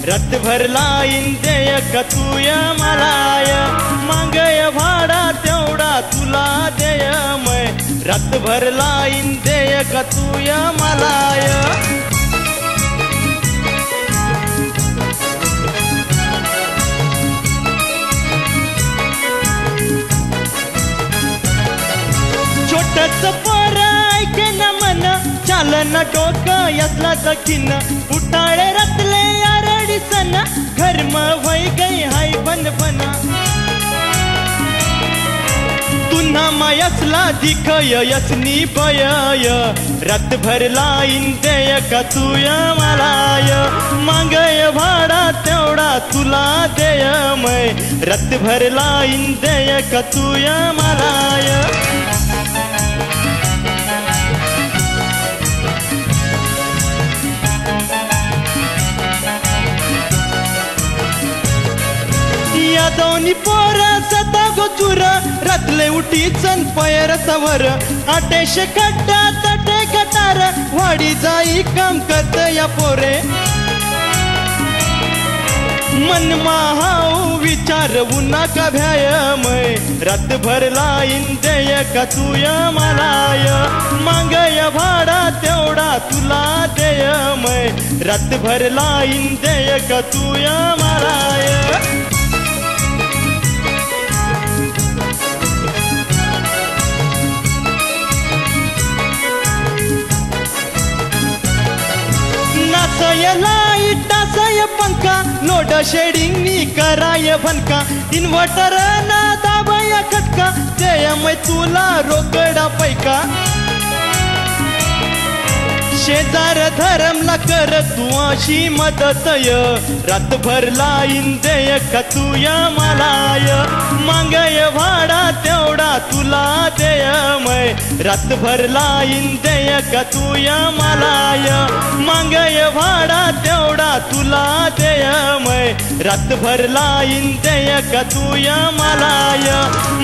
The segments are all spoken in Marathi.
रातभर लाईन देयक तूय मलाय मागय भाडा तेवढा तुला देयमय रातभर लाईन देयक तूय मलाय छोटच पोर ऐके न मन चालन डोकं यातला जखीन उठाळे रतले आरडी सन घरम वै गई हाय बन बना पुन्हा मायसला दिखय यसनी बय रातभर लाईन देयक तूय मलाय मागय भाडा तेवढा तुला देयमय रातभर लाईन देयक तूय मलाय या दोन्ही पोर सदा गोचूर रातले उठीचन पयर सवर आटेश खड्डा तटे गटार वाडी जाई काम करत या पोरे मन हाऊ विचारवू नका भ्यायमय रातभर लाईन देयक तूय मलाय मागय भाडा तेवढा तुला देयमय रातभर लाईन देयक तूय मलाय लाईट टासाय पंखा लोड शेडिंग नी कराय भनका इन्व्हर्टर ना दाबाया खटका देयमय तुला रोकडा पैका शेजार धरमला कर तू अशी मदतय रातभर लाईन देयक तूय मलाय मागय भाडा तेवढा तुला देयमय रातभर लाईन देयक तूय मलाय मागय भाडा तेवढा तुला देयमय रातभर लाईन देयक तूय मलाय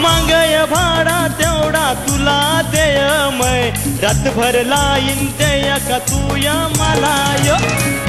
मागय भाडा तेवढा तुला देयमय रातभर लाईन देयक तूय मलाय